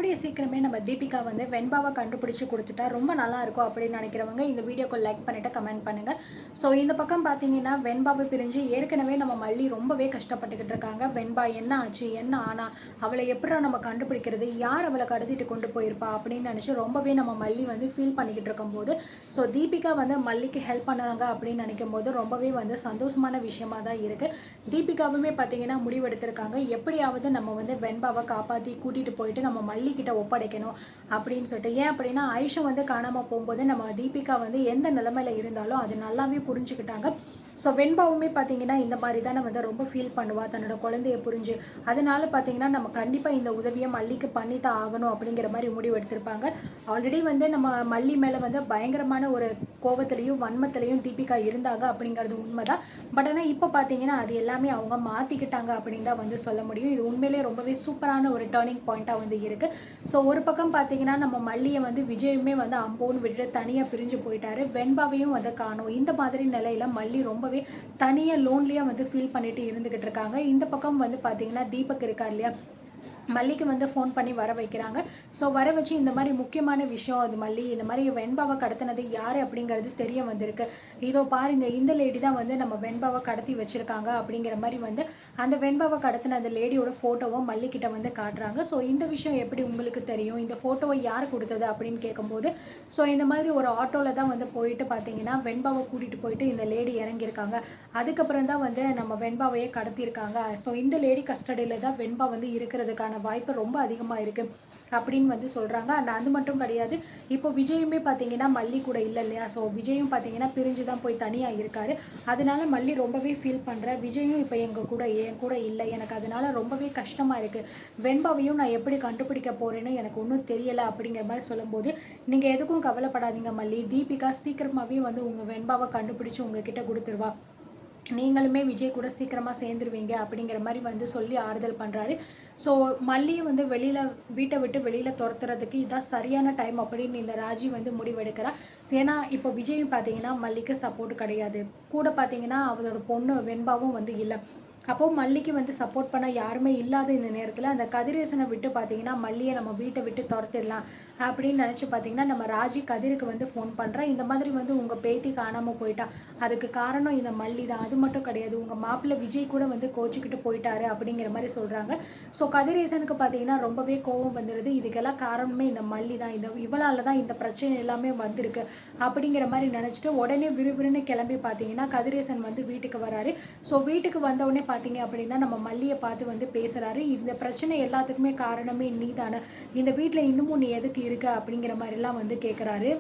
கூடிய சீக்கிரமே நம்ம தீபிகா வந்து வெண்பாவை கண்டுபிடிச்சு கொடுத்துட்டா ரொம்ப நல்லா இருக்கும் அப்படின்னு நினைக்கிறவங்க இந்த வீடியோக்கு லைக் பண்ணிட்டு கமெண்ட் பண்ணுங்க. ஸோ இந்த பக்கம் பார்த்தீங்கன்னா வெண்பாவை பிரிஞ்சு ஏற்கனவே நம்ம மல்லி ரொம்பவே கஷ்டப்பட்டுக்கிட்டு இருக்காங்க. வெண்பா என்ன ஆச்சு, என்ன ஆனா, அவளை எப்படி நம்ம கண்டுபிடிக்கிறது, யார் அவளை கடத்திட்டு கொண்டு போயிருப்பா அப்படின்னு நினச்சி ரொம்பவே நம்ம மல்லி வந்து ஃபீல் பண்ணிக்கிட்டு இருக்கும்போது, ஸோ தீபிகா வந்து மல்லிக்கு ஹெல்ப் பண்ணுறாங்க அப்படின்னு நினைக்கும் போது ரொம்பவே வந்து சந்தோஷமான விஷயமா தான் இருக்குது. தீபிகாவுமே பார்த்தீங்கன்னா முடிவெடுத்திருக்காங்க, எப்படியாவது நம்ம வந்து வெண்பாவை காப்பாற்றி கூட்டிகிட்டு போயிட்டு நம்ம மல்லிக்கிட்ட ஒப்படைக்கணும் அப்படின்னு சொல்லிட்டு. ஏன் அப்படின்னா ஐஷு வந்து காணாமல் போகும்போது நம்ம தீபிகா வந்து எந்த நிலைமையில இருந்தாலும் அது நல்லாவே புரிஞ்சுக்கிட்டாங்க. ஸோ வெண்பாவுமே பார்த்தீங்கன்னா இந்த மாதிரி தானே வந்து ரொம்ப ஃபீல் பண்ணுவாள் தன்னோட குழந்தைய புரிஞ்சு. அதனால பார்த்தீங்கன்னா நம்ம கண்டிப்பாக இந்த உதவியை மல்லிக்கு பண்ணி தான் ஆகணும் அப்படிங்கிற மாதிரி முடிவு எடுத்திருப்பாங்க. ஆல்ரெடி வந்து நம்ம மல்லி மேலே வந்து பயங்கரமான ஒரு கோபத்திலையும் வன்மத்திலையும் தீபிகா இருந்தாங்க அப்படிங்கிறது உண்மைதான். பட் ஆனால் இப்போ பார்த்தீங்கன்னா அது எல்லாமே அவங்க மாற்றிக்கிட்டாங்க அப்படின்னு தான் வந்து சொல்ல முடியும். இது உண்மையிலே ரொம்பவே சூப்பரான ஒரு டேர்னிங் பாயிண்ட்டாக வந்து இருக்குது. ஸோ ஒரு பக்கம் பார்த்தீங்கன்னா நம்ம மல்லியை வந்து விஜயுமே வந்து அம்போன்னு விட்டுட்டு தனியாக பிரிஞ்சு போயிட்டாரு. வெண்பாவையும் வந்து காணும். இந்த மாதிரி நிலையில் மல்லி ரொம்பவே தனியாக லோன்லியாக வந்து ஃபீல் பண்ணிட்டு இருந்துகிட்டு இருக்காங்க. இந்த பக்கம் வந்து பார்த்தீங்கன்னா தீபக் இருக்கார் இல்லையா, மல்லிக்கு வந்து ஃபோன் பண்ணி வர வைக்கிறாங்க. ஸோ வர வச்சு இந்த மாதிரி முக்கியமான விஷயம், அது மல்லி இந்த மாதிரி வெண்பாவை கடத்தினது யார் அப்படிங்கிறது தெரிய வந்திருக்கு. இதோ பாருங்கள், இந்த லேடி தான் வந்து நம்ம வெண்பாவை கடத்தி வச்சுருக்காங்க அப்படிங்கிற மாதிரி வந்து அந்த வெண்பாவை கடத்தின அந்த லேடியோட ஃபோட்டோவை மல்லிக்கிட்ட வந்து காட்டுறாங்க. ஸோ இந்த விஷயம் எப்படி உங்களுக்கு தெரியும், இந்த ஃபோட்டோவை யார் கொடுத்தது அப்படின்னு கேட்கும்போது, ஸோ இந்த மாதிரி ஒரு ஆட்டோவில் தான் வந்து போயிட்டு பார்த்தீங்கன்னா வெண்பாவை கூட்டிகிட்டு போயிட்டு இந்த லேடி இறங்கியிருக்காங்க. அதுக்கப்புறம் தான் வந்து நம்ம வெண்பாவையே கடத்தியிருக்காங்க. ஸோ இந்த லேடி கஸ்டடியில் தான் வெண்பா வந்து இருக்கிறதுக்கான வாய்ப்பு ரொம்ப அதிகமாக இருக்குது அப்படின்னு வந்து சொல்கிறாங்க. அண்ட் அது மட்டும் கிடையாது, இப்போ விஜயுமே பார்த்தீங்கன்னா மல்லி கூட இல்லை இல்லையா. ஸோ விஜயும் பார்த்தீங்கன்னா பிரிஞ்சு தான் போய் தனியாக இருக்காரு. அதனால மல்லி ரொம்பவே ஃபீல் பண்ணுறேன், விஜயும் இப்போ என் கூட இல்லை, எனக்கு அதனால ரொம்பவே கஷ்டமாக இருக்குது, வெண்பாவையும் நான் எப்படி கண்டுபிடிக்க போகிறேன்னு எனக்கு ஒன்றும் தெரியலை அப்படிங்கிற மாதிரி சொல்லும்போது, நீங்கள் எதுக்கும் கவலைப்படாதீங்க மல்லி, தீபிகா சீக்கிரமாகவே வந்து உங்கள் வெண்பாவை கண்டுபிடிச்சி உங்ககிட்ட கொடுத்துருவா, நீங்களுமே விஜய் கூட சீக்கிரமாக சேர்ந்துருவீங்க அப்படிங்கிற மாதிரி வந்து சொல்லி ஆறுதல் பண்ணுறாரு. ஸோ மல்லியும் வந்து வீட்டை விட்டு வெளியில் துரத்துறதுக்கு இதான் சரியான டைம் அப்படின்னு இந்த ராஜி வந்து முடிவெடுக்கிறா. ஏன்னா இப்போ விஜயும் பார்த்தீங்கன்னா மல்லிக்கு சப்போர்ட் கிடையாது, கூட பார்த்தீங்கன்னா அவளோட பொண்ணு வெண்பாவும் வந்து இல்லை. அப்போது மல்லிக்கு வந்து சப்போர்ட் பண்ண யாருமே இல்லாத இந்த நேரத்தில் அந்த கதிரேசனை விட்டு பார்த்தீங்கன்னா மல்லியை நம்ம வீட்டை விட்டு துரத்திடலாம் அப்படின்னு நினச்சி பார்த்தீங்கன்னா நம்ம ராஜி கதிருக்கு வந்து ஃபோன் பண்ணுறேன். இந்த மாதிரி வந்து உங்கள் பேத்தி காணாமல் போயிட்டா, அதுக்கு காரணம் இந்த மல்லி தான், அது மட்டும் கிடையாது, உங்கள் மாப்பிள்ளை விஜய் கூட வந்து கோச்சிக்கிட்டு போயிட்டாரு அப்படிங்கிற மாதிரி சொல்கிறாங்க. ஸோ கதிரேசனுக்கு பார்த்தீங்கன்னா ரொம்பவே கோபம் வந்துடுது. இதுக்கெல்லாம் காரணமே இந்த மல்லி தான், இவளால் தான் இந்த பிரச்சனை எல்லாமே வந்திருக்கு அப்படிங்கிற மாதிரி நினச்சிட்டு உடனே விறுவிறுன்னு கிளம்பி பார்த்தீங்கன்னா கதிரேசன் வந்து வீட்டுக்கு வராரு. ஸோ வீட்டுக்கு வந்தவுடனே பார்த்தீங்க அப்படின்னா நம்ம மல்லியை பார்த்து வந்து பேசுகிறாரு, இந்த பிரச்சனை எல்லாத்துக்குமே காரணமே நீ தானே, இந்த வீட்டில் இன்னமும் நீ எதுக்கு இருக்க அப்படிங்கிற மாதிரிலாம் வந்து கேட்குறாரு.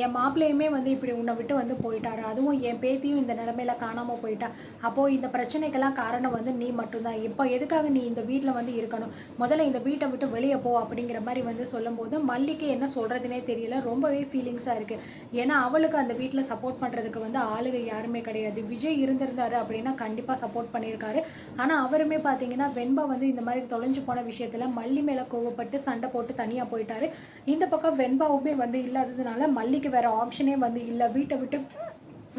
என் மாப்பிள்ளையுமே வந்து இப்படி உன்னை விட்டு வந்து போயிட்டாரு, அதுவும் என் பேத்தியும் இந்த நிலமையில காணாமல் போயிட்டா, அப்போது இந்த பிரச்சனைக்கெல்லாம் காரணம் வந்து நீ மட்டும்தான், இப்போ எதுக்காக நீ இந்த வீட்டில் வந்து இருக்கணும், முதல்ல இந்த வீட்டை விட்டு வெளியே போ அப்படிங்கிற மாதிரி வந்து சொல்லும்போது மல்லிக்கு என்ன சொல்கிறதுனே தெரியல, ரொம்பவே ஃபீலிங்ஸாக இருக்குது. ஏன்னா அவளுக்கு அந்த வீட்டில் சப்போர்ட் பண்ணுறதுக்கு வந்து ஆளுங்க யாருமே கிடையாது. விஜய் இருந்திருந்தாரு அப்படின்னா கண்டிப்பாக சப்போர்ட் பண்ணியிருக்காரு. ஆனால் அவருமே பார்த்தீங்கன்னா வெண்பா வந்து இந்த மாதிரி தொலைஞ்சு போன விஷயத்தில் மல்லி மேலே கோவப்பட்டு சண்டை போட்டு தனியாக போயிட்டாரு. இந்த பக்கம் வெண்பாவுமே வந்து இல்லாததுனால மல்லி வேற ஆப்ஷனே வந்து இல்லை, வீட்டை விட்டு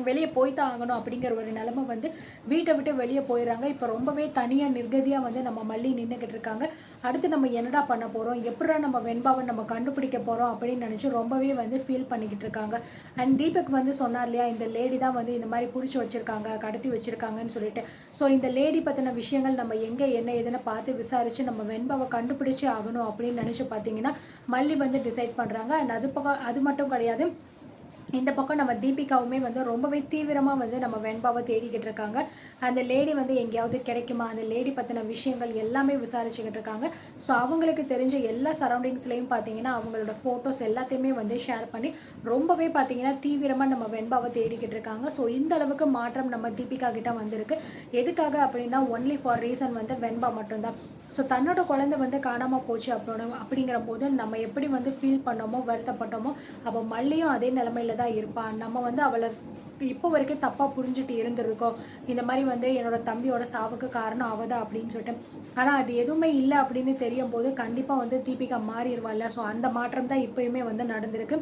வெளியே போய்தான் ஆகணும் அப்படிங்கிற ஒரு நிலைமை வந்து வீட்டை விட்டு வெளியே போயிடுறாங்க. இப்போ ரொம்பவே தனியாக நிர்கதியாக வந்து நம்ம மல்லி நின்றுக்கிட்டு இருக்காங்க. அடுத்து நம்ம என்னடா பண்ண போகிறோம், எப்படா நம்ம வெண்பாவை நம்ம கண்டுபிடிக்க போகிறோம் அப்படின்னு நினச்சி ரொம்பவே வந்து ஃபீல் பண்ணிக்கிட்டு இருக்காங்க. அண்ட் தீபக் வந்து சொன்னார் இல்லையா, இந்த லேடி தான் வந்து இந்த மாதிரி பிடிச்சி வச்சுருக்காங்க, கடத்தி வச்சுருக்காங்கன்னு சொல்லிட்டு. ஸோ இந்த லேடி பற்றின விஷயங்கள் நம்ம எங்கே என்ன ஏதுன்னு பார்த்து விசாரித்து நம்ம வெண்பாவை கண்டுபிடிச்சி ஆகணும் அப்படின்னு நினச்சி பார்த்தீங்கன்னா மல்லி வந்து டிசைட் பண்ணுறாங்க. அண்ட் அது மட்டும் கிடையாது, இந்த பக்கம் நம்ம தீபிகாவுமே வந்து ரொம்பவே தீவிரமாக வந்து நம்ம வெண்பாவை தேடிக்கிட்டு இருக்காங்க. அந்த லேடி வந்து எங்கேயாவது கிடைக்குமா, அந்த லேடி பற்றின விஷயங்கள் எல்லாமே விசாரிச்சுக்கிட்டு இருக்காங்க. ஸோ அவங்களுக்கு தெரிஞ்ச எல்லா சரௌண்டிங்ஸ்லையும் பார்த்தீங்கன்னா அவங்களோட ஃபோட்டோஸ் எல்லாத்தையுமே வந்து ஷேர் பண்ணி ரொம்பவே பார்த்தீங்கன்னா தீவிரமாக நம்ம வெண்பாவை தேடிக்கிட்டு இருக்காங்க. ஸோ இந்த அளவுக்கு மாற்றம் நம்ம தீபிகா கிட்ட வந்திருக்கு. எதுக்காக அப்படின்னா ஒன்லி ஃபார் ரீசன் வந்து வெண்பா மட்டும்தான். ஸோ தன்னோட குழந்தை வந்து காணாமல் போச்சு அப்படிங்கிற போது நம்ம எப்படி வந்து ஃபீல் பண்ணோமோ வருத்தப்பட்டோமோ, அப்போ மல்லியும் அதே நிலமையில தான் இருப்பான். நம்ம வந்து அவளை இப்போ வரைக்கும் தப்பாக புரிஞ்சுட்டு இருந்திருக்கோம், இந்த மாதிரி வந்து என்னோட தம்பியோட சாவுக்கு காரணம் அவ தான் அப்படின்னு சொல்லிட்டு. ஆனால் அது எதுவுமே இல்லை அப்படின்னு தெரியும் போது கண்டிப்பாக வந்து தீபிகா மாறிடுவாள்ல. ஸோ அந்த மாற்றம் தான் இப்போயுமே வந்து நடந்திருக்கு.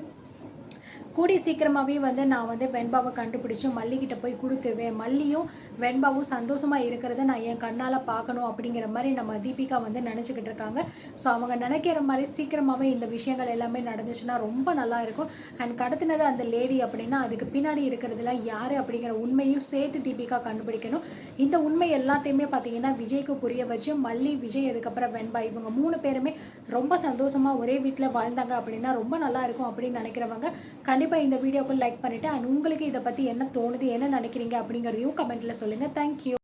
கூடிய சீக்கிரமாகவே வந்து நான் வந்து வெண்பாவை கண்டுபிடிச்சி மல்லிக்கிட்ட போய் கொடுத்துருவேன். மல்லியும் வெண்பாவும் சந்தோஷமாக இருக்கிறத நான் என் கண்ணால் பார்க்கணும் அப்படிங்கிற மாதிரி நம்ம தீபிகா வந்து நினச்சிக்கிட்டு இருக்காங்க. ஸோ அவங்க நினைக்கிற மாதிரி சீக்கிரமாகவே இந்த விஷயங்கள் எல்லாமே நடந்துச்சுன்னா ரொம்ப நல்லா இருக்கும். அண்ட் கடத்தினது அந்த லேடி அப்படின்னா அதுக்கு பின்னாடி இருக்கிறதுல யார் அப்படிங்கிற உண்மையும் சேர்த்து தீபிகா கண்டுபிடிக்கணும். இந்த உண்மை எல்லாத்தையுமே பார்த்தீங்கன்னா விஜய்க்கு புரிய வச்சு மல்லி, விஜய், அதுக்கப்புறம் வெண்பா இவங்க 3 பேருமே ரொம்ப சந்தோஷமாக ஒரே வீட்டில் வாழ்ந்தாங்க அப்படின்னா ரொம்ப நல்லா இருக்கும் அப்படின்னு நினைக்கிறவங்க கண்டிப்பாக இந்த வீடியோக்கு லைக் பண்ணிவிட்டு அண்ட் உங்களுக்கு இதை பற்றி என்ன தோணுது, என்ன நினைக்கிறீங்க அப்படிங்கிறதையும் கமெண்ட்டில் சொல்லுங்கள். தேங்க்யூ.